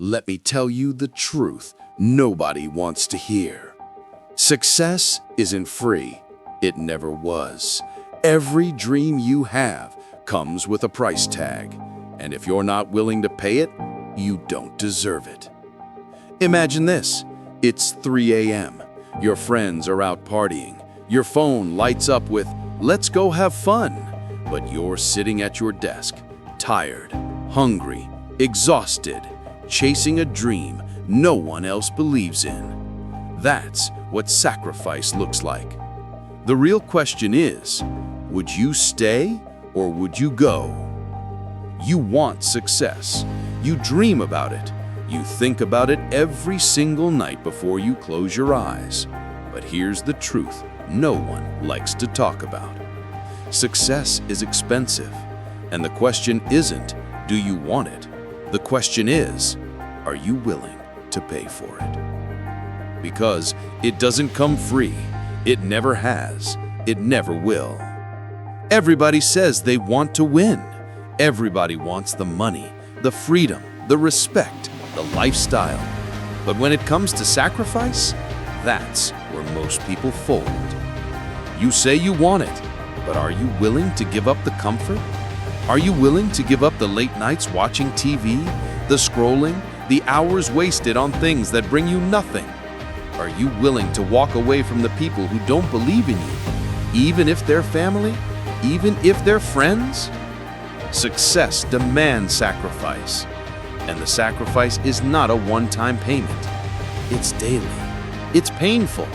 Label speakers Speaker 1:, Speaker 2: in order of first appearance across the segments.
Speaker 1: Let me tell you the truth nobody wants to hear. Success isn't free. It never was. Every dream you have comes with a price tag, and if you're not willing to pay it, you don't deserve it. Imagine this. It's 3 a.m. Your friends are out partying. Your phone lights up with, "Let's go have fun." But you're sitting at your desk, tired, hungry, exhausted, chasing a dream no one else believes in. That's what sacrifice looks like. The real question is, would you stay or would you go? You want success. You dream about it. You think about it every single night before you close your eyes. But here's the truth no one likes to talk about. Success is expensive, and the question isn't, do you want it? The question is, are you willing to pay for it? Because it doesn't come free. It never has. It never will. Everybody says they want to win. Everybody wants the money, the freedom, the respect, the lifestyle. But when it comes to sacrifice, that's where most people fold. You say you want it, but are you willing to give up the comfort? Are you willing to give up the late nights watching TV, the scrolling, the hours wasted on things that bring you nothing? Are you willing to walk away from the people who don't believe in you, even if they're family, even if they're friends? Success demands sacrifice, and the sacrifice is not a one-time payment. It's daily, it's painful,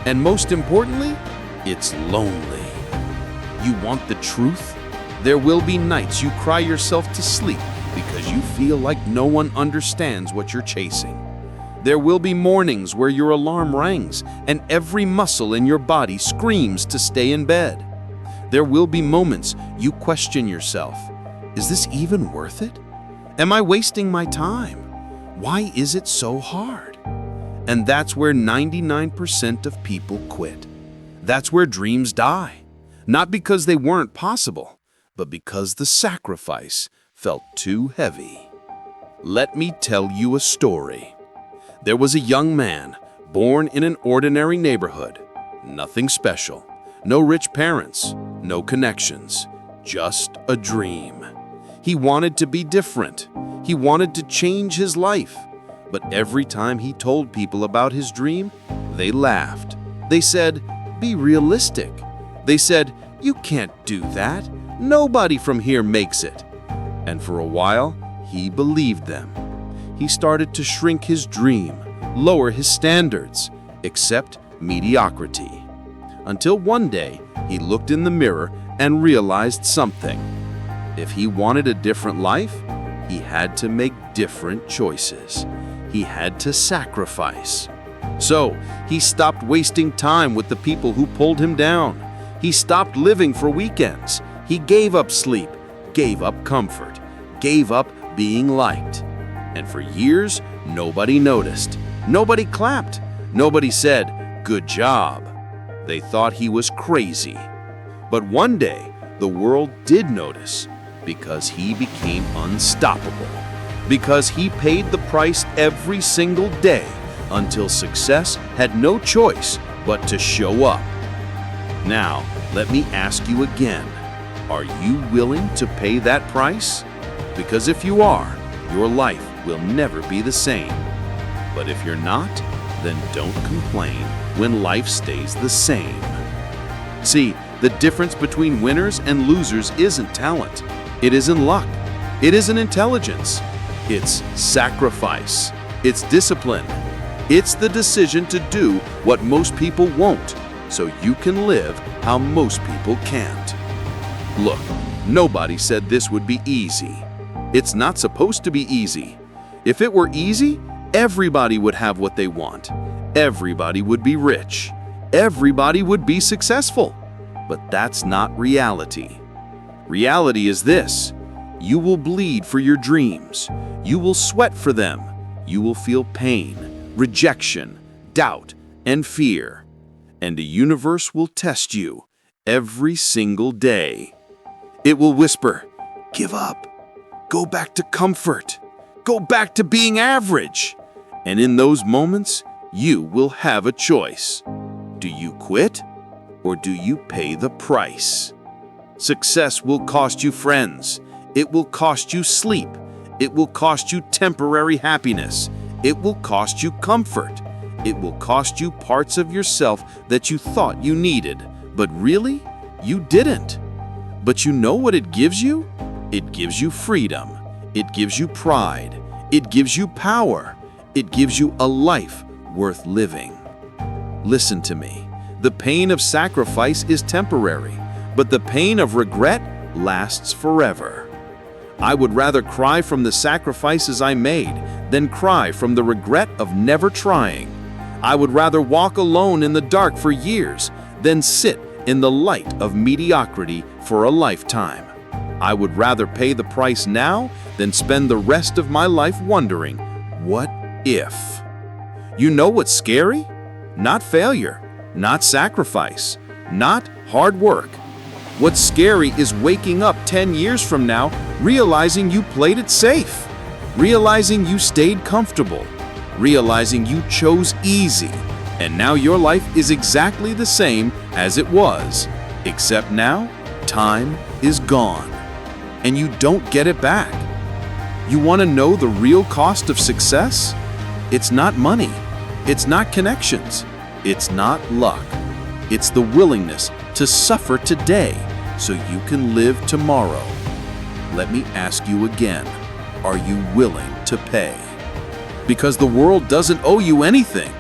Speaker 1: and most importantly, it's lonely. You want the truth? There will be nights you cry yourself to sleep because you feel like no one understands what you're chasing. There will be mornings where your alarm rings and every muscle in your body screams to stay in bed. There will be moments you question yourself. Is this even worth it? Am I wasting my time? Why is it so hard? And that's where 99% of people quit. That's where dreams die. Not because they weren't possible, but because the sacrifice felt too heavy. Let me tell you a story. There was a young man born in an ordinary neighborhood. Nothing special. No rich parents. No connections. Just a dream. He wanted to be different. He wanted to change his life. But every time he told people about his dream, they laughed. They said, "Be realistic." They said, "You can't do that. Nobody from here makes it." And for a while, he believed them. He started to shrink his dream, lower his standards, accept mediocrity. Until one day, he looked in the mirror and realized something. If he wanted a different life, he had to make different choices. He had to sacrifice. So, he stopped wasting time with the people who pulled him down. He stopped living for weekends. He gave up sleep, gave up comfort, gave up being liked. And for years, nobody noticed. Nobody clapped. Nobody said, "Good job." They thought he was crazy. But one day, the world did notice because he became unstoppable. Because he paid the price every single day until success had no choice but to show up. Now, let me ask you again, are you willing to pay that price? Because if you are, your life will never be the same. But if you're not, then don't complain when life stays the same. See, the difference between winners and losers isn't talent. It isn't luck. It isn't intelligence. It's sacrifice. It's discipline. It's the decision to do what most people won't, so you can live how most people can't. Look, nobody said this would be easy. It's not supposed to be easy. If it were easy, everybody would have what they want. Everybody would be rich. Everybody would be successful. But that's not reality. Reality is this: you will bleed for your dreams. You will sweat for them. You will feel pain, rejection, doubt, and fear. And the universe will test you every single day. It will whisper, "Give up. Go back to comfort. Go back to being average. And in those moments, you will have a choice. Do you quit or do you pay the price? Success will cost you friends. It will cost you sleep. It will cost you temporary happiness. It will cost you comfort. It will cost you parts of yourself that you thought you needed, but really, you didn't. But you know what it gives you? It gives you freedom. It gives you pride. It gives you power. It gives you a life worth living. Listen to me. The pain of sacrifice is temporary, but the pain of regret lasts forever. I would rather cry from the sacrifices I made than cry from the regret of never trying. I would rather walk alone in the dark for years than sit in the light of mediocrity for a lifetime. I would rather pay the price now than spend the rest of my life wondering, what if? You know what's scary? Not failure, not sacrifice, not hard work. What's scary is waking up 10 years from now, realizing you played it safe, realizing you stayed comfortable, realizing you chose easy, and now your life is exactly the same as it was, except now time is gone, and you don't get it back. You want to know the real cost of success? It's not money. It's not connections. It's not luck. It's the willingness to suffer today so you can live tomorrow. Let me ask you again, are you willing to pay? Because the world doesn't owe you anything.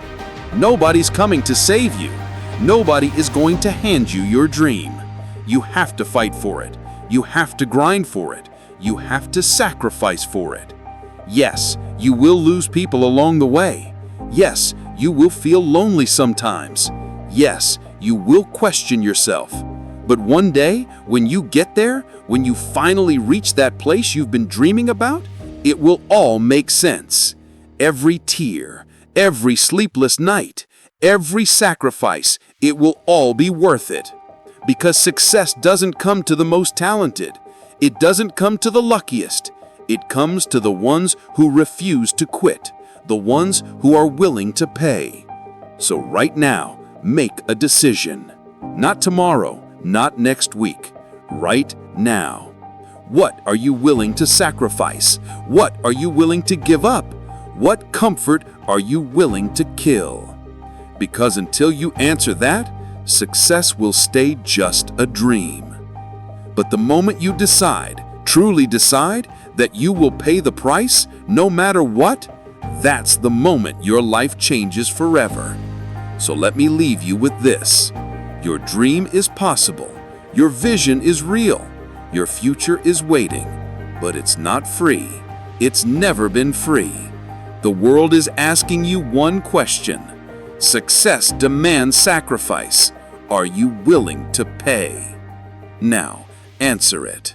Speaker 1: Nobody's coming to save you. Nobody is going to hand you your dream. You have to fight for it. You have to grind for it. You have to sacrifice for it. Yes, you will lose people along the way. Yes, you will feel lonely sometimes. Yes, you will question yourself. But one day, when you get there, when you finally reach that place you've been dreaming about, it will all make sense. Every tear, every sleepless night, every sacrifice, it will all be worth it. Because success doesn't come to the most talented. It doesn't come to the luckiest. It comes to the ones who refuse to quit, the ones who are willing to pay. So right now, make a decision. Not tomorrow, not next week. Right now. What are you willing to sacrifice? What are you willing to give up? What comfort are you willing to kill? Because until you answer that, success will stay just a dream. But the moment you decide, truly decide, that you will pay the price, no matter what, that's the moment your life changes forever. So let me leave you with this. Your dream is possible. Your vision is real. Your future is waiting. But it's not free. It's never been free. The world is asking you one question. Success demands sacrifice. Are you willing to pay? Now, answer it.